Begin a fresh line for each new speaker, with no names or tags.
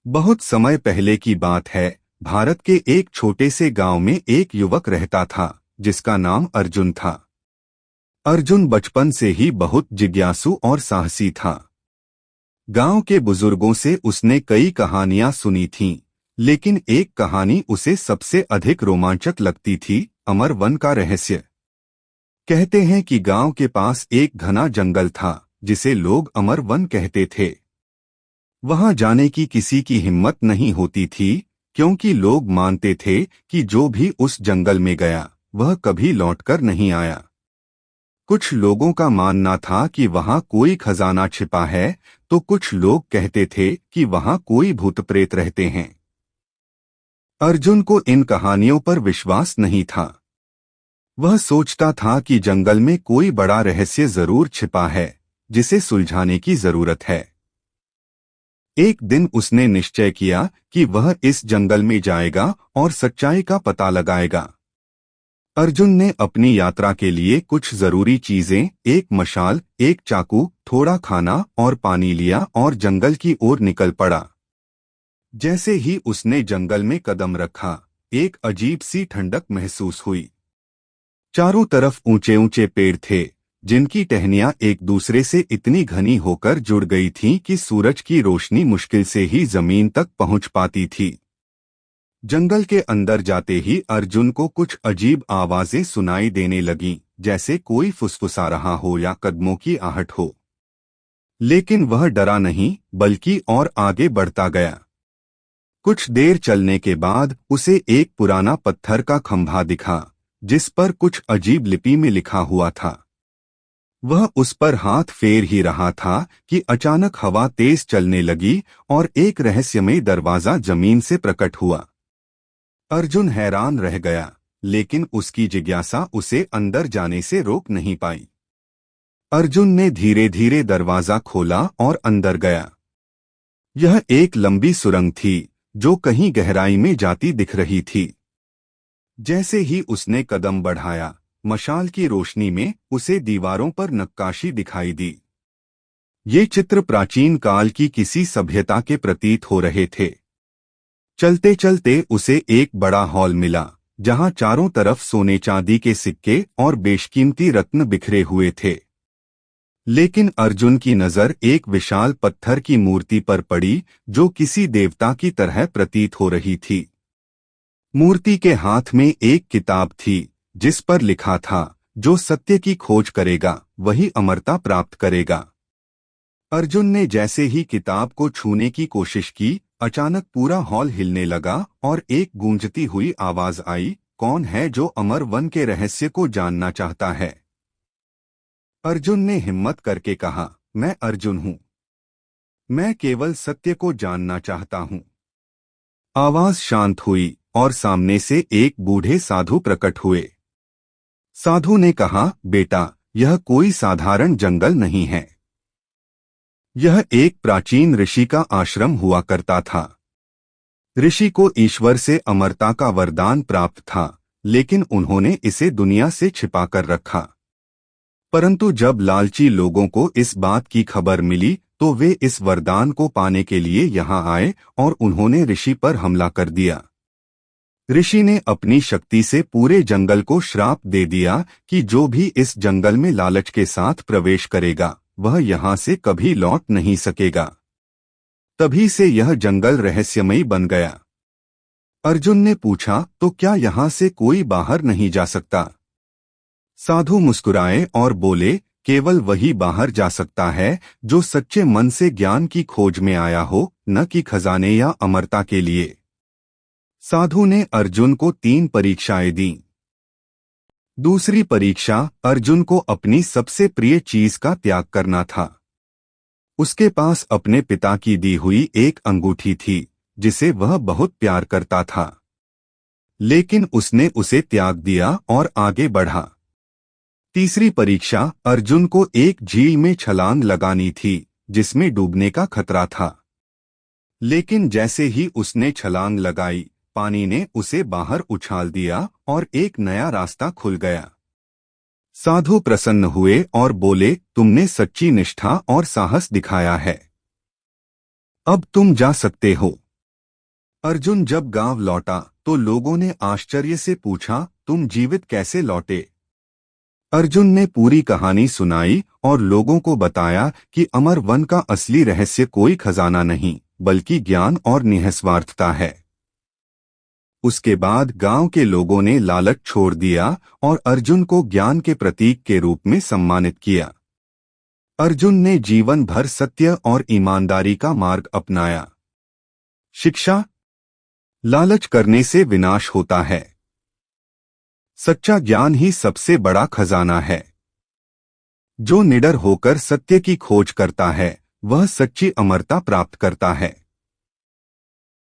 बहुत समय पहले की बात है। भारत के एक छोटे से गांव में एक युवक रहता था जिसका नाम अर्जुन था। अर्जुन बचपन से ही बहुत जिज्ञासु और साहसी था। गांव के बुजुर्गों से उसने कई कहानियां सुनी थीं, लेकिन एक कहानी उसे सबसे अधिक रोमांचक लगती थी, अमर वन का रहस्य। कहते हैं कि गांव के पास एक घना जंगल था जिसे लोग अमर वन कहते थे। वहां जाने की किसी की हिम्मत नहीं होती थी, क्योंकि लोग मानते थे कि जो भी उस जंगल में गया वह कभी लौटकर नहीं आया। कुछ लोगों का मानना था कि वहां कोई खजाना छिपा है, तो कुछ लोग कहते थे कि वहां कोई भूत प्रेत रहते हैं। अर्जुन को इन कहानियों पर विश्वास नहीं था। वह सोचता था कि जंगल में कोई बड़ा रहस्य जरूर छिपा है जिसे सुलझाने की जरूरत है। एक दिन उसने निश्चय किया कि वह इस जंगल में जाएगा और सच्चाई का पता लगाएगा। अर्जुन ने अपनी यात्रा के लिए कुछ जरूरी चीजें, एक मशाल, एक चाकू, थोड़ा खाना और पानी लिया और जंगल की ओर निकल पड़ा। जैसे ही उसने जंगल में कदम रखा, एक अजीब सी ठंडक महसूस हुई। चारों तरफ ऊंचे ऊंचे पेड़ थे, जिनकी टहनियां एक दूसरे से इतनी घनी होकर जुड़ गई थीं कि सूरज की रोशनी मुश्किल से ही जमीन तक पहुंच पाती थी। जंगल के अंदर जाते ही अर्जुन को कुछ अजीब आवाजें सुनाई देने लगीं, जैसे कोई फुसफुसा रहा हो या कदमों की आहट हो। लेकिन वह डरा नहीं, बल्कि और आगे बढ़ता गया। कुछ देर चलने के बाद उसे एक पुराना पत्थर का खंभा दिखा, जिस पर कुछ अजीब लिपि में लिखा हुआ था। वह उस पर हाथ फेर ही रहा था कि अचानक हवा तेज चलने लगी और एक रहस्यमय दरवाजा जमीन से प्रकट हुआ। अर्जुन हैरान रह गया, लेकिन उसकी जिज्ञासा उसे अंदर जाने से रोक नहीं पाई। अर्जुन ने धीरे धीरे दरवाजा खोला और अंदर गया। यह एक लंबी सुरंग थी जो कहीं गहराई में जाती दिख रही थी। जैसे ही उसने कदम बढ़ाया, मशाल की रोशनी में उसे दीवारों पर नक्काशी दिखाई दी। ये चित्र प्राचीन काल की किसी सभ्यता के प्रतीत हो रहे थे। चलते चलते उसे एक बड़ा हॉल मिला, जहां चारों तरफ सोने चांदी के सिक्के और बेशकीमती रत्न बिखरे हुए थे। लेकिन अर्जुन की नजर एक विशाल पत्थर की मूर्ति पर पड़ी, जो किसी देवता की तरह प्रतीत हो रही थी। मूर्ति के हाथ में एक किताब थी, जिस पर लिखा था, जो सत्य की खोज करेगा वही अमरता प्राप्त करेगा। अर्जुन ने जैसे ही किताब को छूने की कोशिश की, अचानक पूरा हॉल हिलने लगा और एक गूंजती हुई आवाज आई, कौन है जो अमर वन के रहस्य को जानना चाहता है? अर्जुन ने हिम्मत करके कहा, मैं अर्जुन हूं। मैं केवल सत्य को जानना चाहता हूं। आवाज शांत हुई और सामने से एक बूढ़े साधु प्रकट हुए। साधु ने कहा, बेटा, यह कोई साधारण जंगल नहीं है। यह एक प्राचीन ऋषि का आश्रम हुआ करता था। ऋषि को ईश्वर से अमरता का वरदान प्राप्त था, लेकिन उन्होंने इसे दुनिया से छिपा कर रखा। परंतु जब लालची लोगों को इस बात की खबर मिली, तो वे इस वरदान को पाने के लिए यहाँ आए और उन्होंने ऋषि पर हमला कर दिया। ऋषि ने अपनी शक्ति से पूरे जंगल को श्राप दे दिया कि जो भी इस जंगल में लालच के साथ प्रवेश करेगा, वह यहाँ से कभी लौट नहीं सकेगा। तभी से यह जंगल रहस्यमयी बन गया। अर्जुन ने पूछा, तो क्या यहाँ से कोई बाहर नहीं जा सकता? साधु मुस्कुराए और बोले, केवल वही बाहर जा सकता है जो सच्चे मन से ज्ञान की खोज में आया हो, न कि खजाने या अमरता के लिए। साधु ने अर्जुन को 3 परीक्षाएं दीं। दूसरी परीक्षा, अर्जुन को अपनी सबसे प्रिय चीज का त्याग करना था। उसके पास अपने पिता की दी हुई एक अंगूठी थी, जिसे वह बहुत प्यार करता था। लेकिन उसने उसे त्याग दिया और आगे बढ़ा। तीसरी परीक्षा, अर्जुन को एक झील में छलांग लगानी थी, जिसमें डूबने का खतरा था। लेकिन जैसे ही उसने छलांग लगाई, पानी ने उसे बाहर उछाल दिया और एक नया रास्ता खुल गया। साधु प्रसन्न हुए और बोले, तुमने सच्ची निष्ठा और साहस दिखाया है। अब तुम जा सकते हो। अर्जुन जब गांव लौटा तो लोगों ने आश्चर्य से पूछा, तुम जीवित कैसे लौटे? अर्जुन ने पूरी कहानी सुनाई और लोगों को बताया कि अमर वन का असली रहस्य कोई खजाना नहीं, बल्कि ज्ञान और निस्वार्थता है। उसके बाद गांव के लोगों ने लालच छोड़ दिया और अर्जुन को ज्ञान के प्रतीक के रूप में सम्मानित किया। अर्जुन ने जीवन भर सत्य और ईमानदारी का मार्ग अपनाया। शिक्षा। लालच करने से विनाश होता है। सच्चा ज्ञान ही सबसे बड़ा खजाना है। जो निडर होकर सत्य की खोज करता है, वह सच्ची अमरता प्राप्त करता है।